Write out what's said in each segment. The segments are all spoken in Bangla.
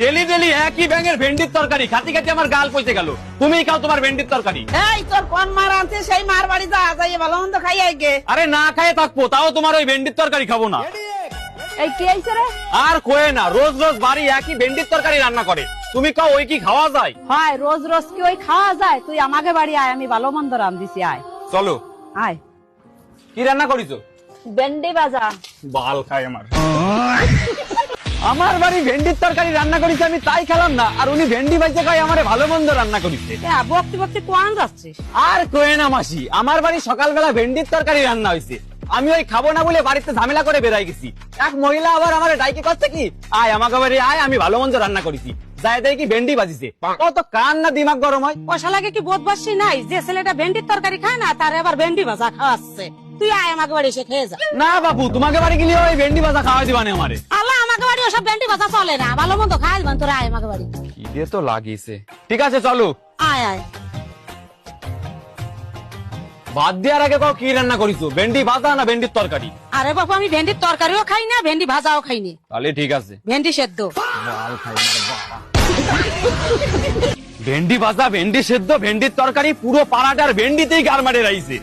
ডেলি ডেলি একই ব্যাঙের ভেন্ডির তরকারি খাতি খাতি আমার গাল পচে গেল। তুমি খাও তোমার ভেন্ডির তরকারি। এই তোর কোন মার আনছে সেই মার বাড়ি যা যাই ভালো মন্দ খাই আইগে। আরে না খাইয়ে থাকবো তাও তোমার ওই ভেন্ডির তরকারি খাবো না। এই কি আইছে রে? আর কোয়ে না, রোজ রোজ বাড়ি একই ভেন্ডির তরকারি রান্না করে। তুমি খাও, ওই কি খাওয়া যায়? হয় রোজ রোজ কি ওই খাওয়া যায়? তুই আমাকে বাড়ি আয়, আমি ভালো মন্দ রান্ধিছি, আয় চলো। আয়। কি রান্না করিছো? ভেন্ডি ভাজা। বাল খায় আমার। আমার বাড়ি ভেন্ডির তরকারি রান্না করেছে, আমি তাই খেলাম না, আর উনি ভেন্ডি ভাইজে খাই আমারে ভালো মন্দ রান্না করেছে। বকতে বকতে কোয়ান যাচ্ছিস? আর কোয়ে না মাসি, আমার বাড়ি সকালবেলা ভেন্ডির তরকারি রান্না হয়েছে, আমি ওই খাবো না বলে বাড়িতে ঝামেলা করে বেরাই গেছি। এক মহিলা আবার আমার ডাইকে করছে কি, আয় আমাকে বাড়ি আয়, আমি ভালো মন্দ রান্না করেছি। যাই দেখি ভেন্ডি বাজিছে, কত কান না দিমাগ গরম হয়। পয়সা লাগে কি বোধবাসী নাই যে ছেলেটা ভেন্ডির তরকারি খায় না তার আবার ভেন্ডি ভাজা খাওয়াচ্ছে? তুই আয় আমাকে বাড়ি এসে খেয়ে যা। না বাবু, তোমাকে বাড়ি গেলে ওই ভেন্ডি ভাজা খাওয়াই দিবানে আমারে। আল্লাহ, আমাকে বাড়ি ওসব ভেন্ডি ভাজা চলে না, ভালো মন্দ খাই দিবান। তোরা আয় আমাকে বাড়ি। খিদে তো লাগিয়েছে। ঠিক আছে চলো। আয় আয়। ভাত দেওয়ার আগে কও কি রান্না করিছো, ভেন্ডি ভাজা না ভেন্ডির তরকারি? আরে বাবু, আমি ভেন্ডির তরকারিও খাই না, ভেন্ডি ভাজাও খাইনি। তাহলে ঠিক আছে, ভেন্ডি সেদ্ধ। ভেন্ডি ভাজা, ভেন্ডি সেদ্ধ, ভেন্ডির তরকারি, পুরো পাড়াটার ভেন্ডিতেই গার মারে রাইছে।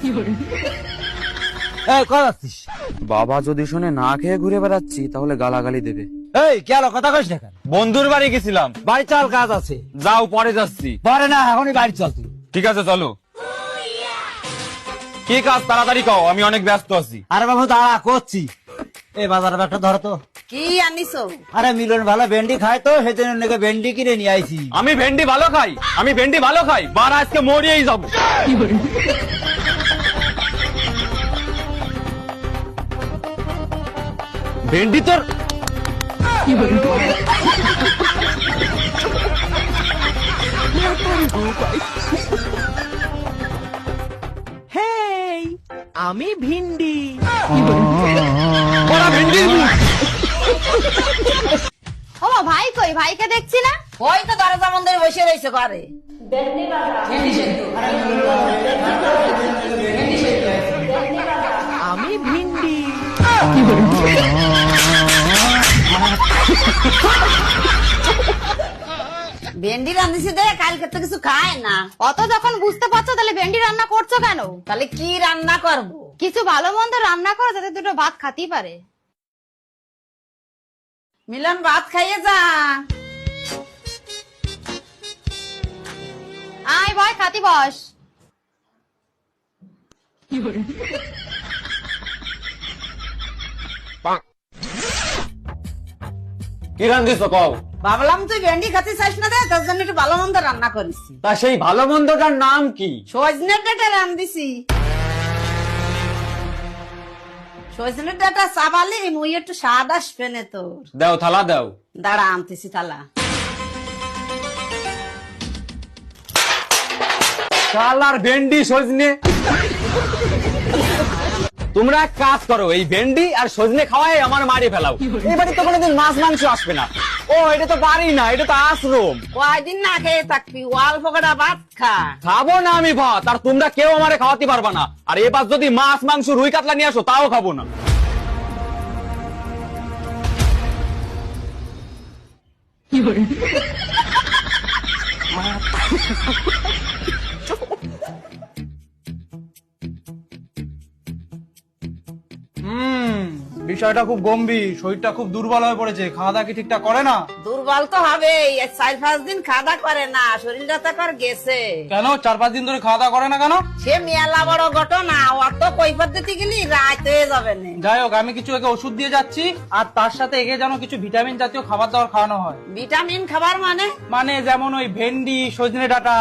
বাবা যদি শুনে না খেয়ে ঘুরে বেড়াচ্ছি তাহলে গালাগালি দেবে। এই কেন কথা কইস না কেন? বন্ধুর বাড়ি গেছিলাম। বাড়ি চল, কাজ আছে। যাও, পরে যাচ্ছি। পরে না, এখনই বাড়ি চল তুই। ঠিক আছে চলো। কি কাজ তাড়াতাড়ি কও, আমি অনেক ব্যস্ত আছি। আরে বাবু দাঁড়া, করছি। এই বাজারে একটা ধরো তো। কি আনিছো? আরে মিলন ভালো ভেন্ডি খায় তো, সেজন্য নাকি ভেন্ডি কিনে নিয়ে আইছি। আমি ভেন্ডি ভালো খাই, আমি ভেন্ডি ভালো খাই, বারা আজকে মরিয়েই যাবো। ভেন্ডি তোর আমি ভিন্ডি। ওরা ভেন্ডির মুখ। ও ভাই কই? ভাইকে দেখছি না। ওই তো দরজা বন্ধ করে বসে রয়েছে ঘরে। আমি ভিন্ডি। ভেন্ডি রান্ধিছি দে, কালকে তো কিছু খায় না। অত যখন বুঝতে পারছো তাহলে ভেন্ডি রান্না করছো কেন? তাহলে কি রান্না করব? কিছু ভালো মন্দ রান্না করো যাতে দুটো ভাত খাতেই পারে। মিলন, ভাত খাইয়ে যা। আয় ভাই, খাতি বস। কি রান্ধিছো কও? ভাবলাম তুই ভেন্ডি খাতে চাইস না, দে তোর জন্য একটু ভালো মন্দ রান্না করেছি। তা সেই ভালো মন্দটার নাম কি? সজনের ডাটা রান্ধিছি। সজনের ডাটা চাবালি মুই একটু স্বাদ আসবে না তোর। দাও, থালা দাও। দাঁড়া, আনতেছি থালা। শালার ভেন্ডি সজনে। তোমরা এক কাজ করো, এই ভেন্ডি আর সজনে খাওয়াই আমার মারি ফেলাও। এই বাড়ি তো কোনোদিন মাছ মাংস আসবে না। ও এটা তো বাড়ি না, এটা তো আশ্রম। কয়দিন না খেয়ে থাকবি, অল্প কটা ভাত খা। খাবো না আমি ভাত, আর তোমরা কেউ আমারে খাওয়াতে পারবা না। আর এবার যদি মাছ মাংস রুই কাতলা নিয়ে আসো তাও খাবো না। বিষয়টা খুব গম্ভীর, শরীরটা খুব দুর্বল হয়ে পড়েছে। খাওয়া দাওয়া কি ঠিকঠাক করে না? দুর্বল তো হবেই, 4-5 দিন খাওয়া করে না, শরীরটা তো কর গেছে। কেন 4-5 দিন ধরে খাওয়া দাওয়া করে না কেন? সে মেলা বড় ঘটনা, অত কৈফত দিতে গেলি রাত হয়ে যাবে না। যাই হোক, আমি কিছু একে ওষুধ দিয়ে যাচ্ছি, আর তার সাথে একে যেন কিছু ভিটামিন জাতীয় খাবার দাবার খাওয়ানো হয়। ভিটামিন খাবার মানে? মানে যেমন ওই ভেন্ডি, সজনে ডাঁটা,